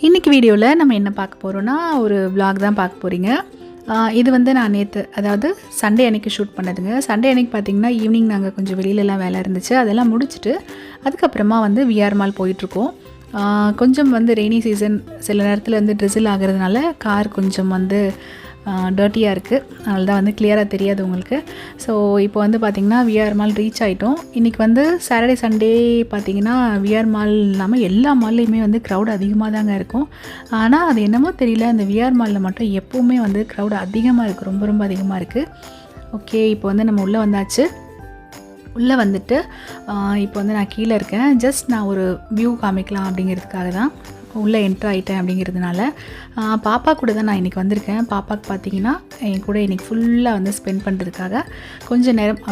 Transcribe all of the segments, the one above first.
இன்றைக்கி வீடியோவில் நம்ம என்ன பார்க்க போகிறோன்னா ஒரு vlog தான் பார்க்க போகிறீங்க. இது வந்து நான் நேற்று அதாவது சண்டே அன்றைக்கி ஷூட் பண்ணதுங்க. சண்டே அன்றைக்கி பார்த்திங்கன்னா ஈவினிங் நாங்கள் கொஞ்சம் வெளியிலலாம் வேலை இருந்துச்சு, அதெல்லாம் முடிச்சுட்டு அதுக்கப்புறமா வந்து விஆர் மால் போயிட்டுருக்கோம். கொஞ்சம் வந்து ரெய்னி சீசன், சில நேரத்தில் வந்து ட்ரிசில் ஆகிறதுனால கார் கொஞ்சம் வந்து டர்ட்டியாக இருக்குது, அதனால தான் வந்து கிளியராக தெரியாது உங்களுக்கு. ஸோ இப்போ வந்து பார்த்திங்கன்னா விஆர் மால் ரீச் ஆகிட்டோம். இன்றைக்கி வந்து சாட்டர்டே சண்டே பார்த்திங்கன்னா விஆர் மால் இல்லாமல் எல்லா மால்லையுமே வந்து க்ரௌட் அதிகமாக தாங்க இருக்கும். ஆனால் அது என்னமோ தெரியல, அந்த விஆர் மாலில் மட்டும் எப்போவுமே வந்து க்ரௌட் அதிகமாக இருக்குது, ரொம்ப ரொம்ப அதிகமாக இருக்குது. ஓகே, இப்போ வந்து நம்ம உள்ளே வந்தாச்சு. உள்ளே வந்துட்டு இப்போ வந்து நான் கீழே இருக்கேன். ஜஸ்ட் நான் ஒரு வியூ காமிக்கலாம் அப்படிங்கிறதுக்காக தான் உள்ளே என்ட்ரு ஆகிட்டேன். அப்படிங்கிறதுனால பாப்பா கூட தான் நான் இன்றைக்கி வந்திருக்கேன். பாப்பாவுக்கு பார்த்திங்கன்னா என் கூட இன்றைக்கி ஃபுல்லாக வந்து ஸ்பெண்ட் பண்ணுறதுக்காக கொஞ்சம் நேரம்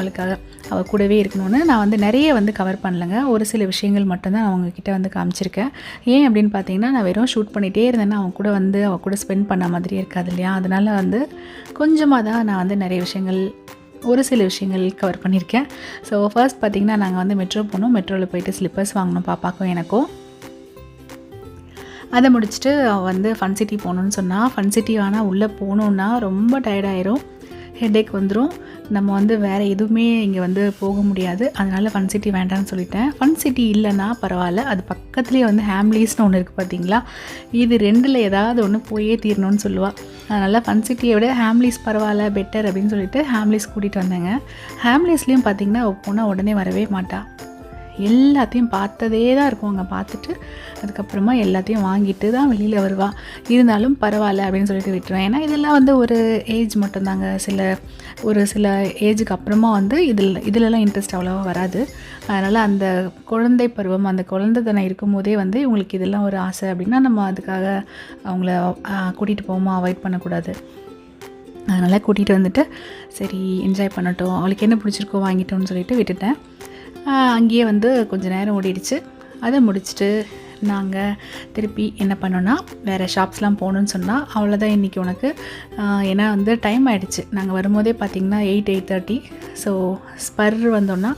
அவள் கூடவே இருக்கணும்னு நான் வந்து நிறைய வந்து கவர் பண்ணலைங்க. ஒரு சில விஷயங்கள் மட்டும்தான் நான் அவங்கக்கிட்ட வந்து காமிச்சிருக்கேன். ஏன் அப்படின்னு பார்த்தீங்கன்னா, நான் வெறும் ஷூட் பண்ணிகிட்டே இருந்தேன்னா அவங்க கூட வந்து அவள் கூட ஸ்பெண்ட் பண்ண மாதிரி இருக்காது இல்லையா. அதனால் வந்து கொஞ்சமாக தான் நான் வந்து நிறைய விஷயங்கள், ஒரு சில விஷயங்கள் கவர் பண்ணியிருக்கேன். ஸோ ஃபர்ஸ்ட் பார்த்திங்கன்னா நாங்கள் வந்து மெட்ரோ போனோம். மெட்ரோவில் போயிட்டு ஸ்லிப்பர்ஸ் வாங்கினோம் பாப்பாக்கும் எனக்கும். அதை முடிச்சுட்டு அவள் வந்து ஃபன் சிட்டி போகணுன்னு சொன்னால், ஃபன் சிட்டி ஆனால் உள்ளே போகணுன்னா ரொம்ப டயர்டாயிரும், ஹெட்டேக் வந்துடும். நம்ம வந்து வேறு எதுவுமே இங்கே வந்து போக முடியாது. அதனால் ஃபன் சிட்டி வேண்டாம்னு சொல்லிட்டேன். ஃபன் சிட்டி இல்லைன்னா பரவாயில்ல, அது பக்கத்துலேயே வந்து ஹேம்லீஸ்னு ஒன்று இருக்குது பார்த்திங்களா. இது ரெண்டில் ஏதாவது ஒன்று போயே தீரணும்னு சொல்லுவாள். அதனால் ஃபன் சிட்டியை விட ஹேம்லீஸ் பரவாயில்ல, பெட்டர் அப்படின்னு சொல்லிட்டு ஹேம்லீஸ் கூட்டிகிட்டு வந்தேங்க. ஹேம்லீஸ்லேயும் பார்த்திங்கன்னா போனால் உடனே வரவே மாட்டாள். எல்லாத்தையும் பார்த்ததே தான் இருக்கும். அங்கே பார்த்துட்டு அதுக்கப்புறமா எல்லாத்தையும் வாங்கிட்டு தான் வெளியில் வருவாள். இருந்தாலும் பரவாயில்ல அப்படின்னு சொல்லிட்டு விட்டுருவேன். ஏன்னா இதெல்லாம் வந்து ஒரு ஏஜ் மட்டும்தாங்க. ஒரு சில ஏஜுக்கு அப்புறமா வந்து இதிலலாம் இன்ட்ரெஸ்ட் அவ்வளோவா வராது. அதனால் அந்த குழந்தை பருவம், அந்த குழந்தைத்தனம் இருக்கும் போதே வந்து இவங்களுக்கு இதெல்லாம் ஒரு ஆசை அப்படின்னா நம்ம அதுக்காக அவங்கள கூட்டிகிட்டு போகாமல் அவாய்ட் பண்ணக்கூடாது. அதனால் கூட்டிகிட்டு வந்துட்டு சரி என்ஜாய் பண்ணட்டும், அவளுக்கு என்ன பிடிச்சிருக்கோ வாங்கிட்டோம்னு சொல்லிட்டு விட்டுட்டேன். அங்கேயே வந்து கொஞ்சம் நேரம் ஓடிடுச்சு. அதை முடிச்சுட்டு நாங்கள் திருப்பி என்ன பண்ணோன்னா வேறு ஷாப்ஸ்லாம் போகணுன்னு சொன்னால், அவ்வளோதான் இன்றைக்கி உனக்கு, ஏன்னா வந்து டைம் ஆகிடுச்சு. நாங்கள் வரும்போதே பார்த்திங்கன்னா 8:30. ஸோ ஸ்பர் வந்தோன்னா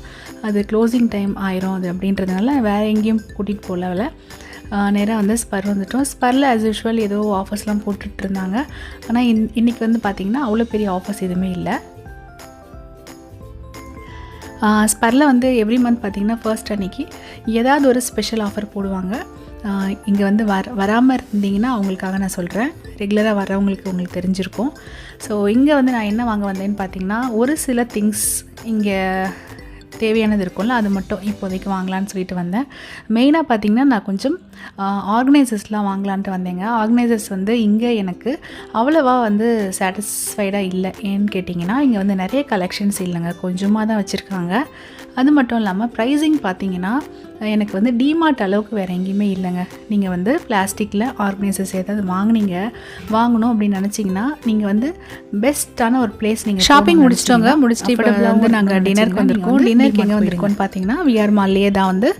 அது க்ளோசிங் டைம் ஆயிரும் அது அப்படின்றதுனால வேறு எங்கேயும் கூட்டிகிட்டு போகல. நேராக வந்து ஸ்பர் வந்துட்டோம். ஸ்பரில் ஆஸ் யூஷுவல் ஏதோ ஆஃபர்ஸ்லாம் போட்டுட்ருந்தாங்க. ஆனால் இன்றைக்கி வந்து பார்த்திங்கன்னா அவ்வளோ பெரிய ஆஃபர்ஸ் எதுவுமே இல்லை. ஸ்பரில் வந்து எவ்ரி மந்த் பார்த்திங்கன்னா ஃபர்ஸ்ட் அன்றைக்கி ஏதாவது ஒரு ஸ்பெஷல் ஆஃபர் போடுவாங்க. இங்கே வந்து வராமல் இருந்தீங்கன்னா அவங்களுக்காக நான் சொல்கிறேன், ரெகுலராக வரவங்களுக்கு உங்களுக்கு தெரிஞ்சிருக்கும். ஸோ இங்கே வந்து நான் என்ன வாங்க வந்தேன்னு பார்த்திங்கன்னா, ஒரு சில திங்ஸ் இங்கே தேவையானது இருக்கும்ல, அது மட்டும் இப்போதைக்கு வாங்கலான்னு சொல்லிட்டு வந்தேன். மெயினாக பார்த்திங்கன்னா நான் கொஞ்சம் ஆர்கனைசர்ஸ்லாம் வாங்கலான்ட்டு வந்தேங்க. ஆர்கனைசர்ஸ் வந்து இங்கே எனக்கு அவ்வளோவா வந்து சாட்டிஸ்ஃபைடாக இல்லை. ஏன்னு கேட்டிங்கன்னா, இங்கே வந்து நிறைய கலெக்ஷன்ஸ் இல்லைங்க, கொஞ்சமாக தான் வச்சுருக்காங்க. அது மட்டும் இல்லாமல் ப்ரைஸிங் பார்த்திங்கன்னா எனக்கு வந்து டிமார்ட் அளவுக்கு வேறு எங்கேயுமே இல்லைங்க. நீங்கள் வந்து பிளாஸ்டிக்கில் ஆர்கனைசர்ஸ் ஏதாவது வாங்கணும் அப்படின்னு நினச்சிங்கன்னா நீங்கள் வந்து பெஸ்ட்டான ஒரு பிளேஸ். நீங்கள் ஷாப்பிங் முடிச்சிட்டோங்க, முடிச்சுட்டு இப்போ வந்து நாங்கள் டின்னருக்கு வந்திருக்கோம். டின்னருக்கு எங்கே வந்திருக்கோம்னு பார்த்தீங்கன்னா விஆர் மால்லையே தான் வந்து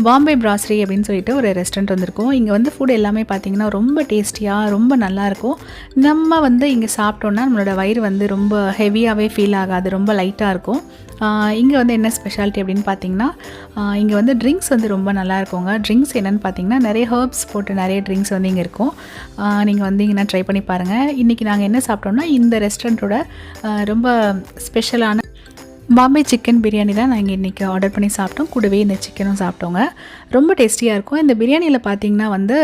பாம்பே பிராசரி அப்படின்னு சொல்லிட்டு ஒரு ரெஸ்டாரண்ட் வந்திருக்கோம். இங்கே வந்து ஃபுட் எல்லாமே பார்த்திங்கன்னா ரொம்ப டேஸ்டியாக ரொம்ப நல்லாயிருக்கும். நம்ம வந்து இங்கே சாப்பிட்டோன்னா நம்மளோட வயிறு வந்து ரொம்ப ஹெவியாகவே ஃபீல் ஆகாது, ரொம்ப லைட்டாக இருக்கும். இங்கே வந்து என்ன ஸ்பெஷாலிட்டி அப்படின்னு பார்த்தீங்கன்னா, இங்கே வந்து ட்ரிங்க்ஸ் வந்து ரொம்ப நல்லா இருக்குங்க. ட்ரிங்க்ஸ் என்னென்னு பார்த்தீங்கன்னா நிறைய ஹர்ப்ஸ் போட்டு நிறைய ட்ரிங்க்ஸ் வந்து இங்கே இருக்கும். நீங்கள் வந்தீங்கன்னா ட்ரை பண்ணி பாருங்கள். இன்றைக்கி நாங்கள் என்ன சாப்பிட்டோம்னா, இந்த ரெஸ்டாரண்ட்டோட ரொம்ப ஸ்பெஷலான பாம்பே சிக்கன் பிரியாணி தான் நாங்கள் இன்றைக்கி ஆர்டர் பண்ணி சாப்பிட்டோம். கூடவே இந்த சிக்கனும் சாப்பிட்டோங்க. ரொம்ப டேஸ்டியாக இருக்கும். இந்த பிரியாணியில் பார்த்திங்கன்னா வந்து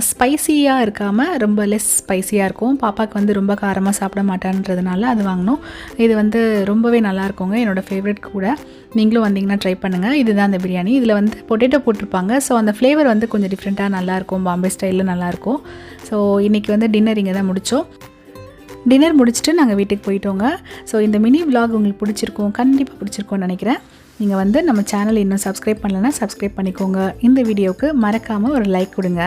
ஸ்பைசியாக இருக்காமல் ரொம்ப லெஸ் ஸ்பைசியாக இருக்கும். பாப்பாவுக்கு வந்து ரொம்ப காரமாக சாப்பிட மாட்டான்றதுனால அது வாங்கினோம். இது வந்து ரொம்பவே நல்லாயிருக்குங்க, என்னோடய ஃபேவரட் கூட. நீங்களும் வந்தீங்கன்னா ட்ரை பண்ணுங்கள். இதுதான் அந்த பிரியாணி. இதில் வந்து பொட்டேட்டோ போட்டிருப்பாங்க. ஸோ அந்த ஃப்ளேவர் வந்து கொஞ்சம் டிஃப்ரெண்ட்டாக நல்லாயிருக்கும், பாம்பே ஸ்டைலில் நல்லாயிருக்கும். ஸோ இன்றைக்கி வந்து டின்னர் இங்கே தான் முடித்தோம். டின்னர் முடிச்சுட்டு நாங்கள் வீட்டுக்கு போயிட்டோங்க. ஸோ இந்த மினி விலாக் உங்களுக்கு பிடிச்சிருக்கும், கண்டிப்பாக பிடிச்சிருக்கும்னு நினைக்கிறேன். நீங்கள் வந்து நம்ம சேனல் இன்னும் சப்ஸ்கிரைப் பண்ணலைன்னா சப்ஸ்கிரைப் பண்ணிக்கோங்க. இந்த வீடியோவுக்கு மறக்காமல் ஒரு லைக் கொடுங்க.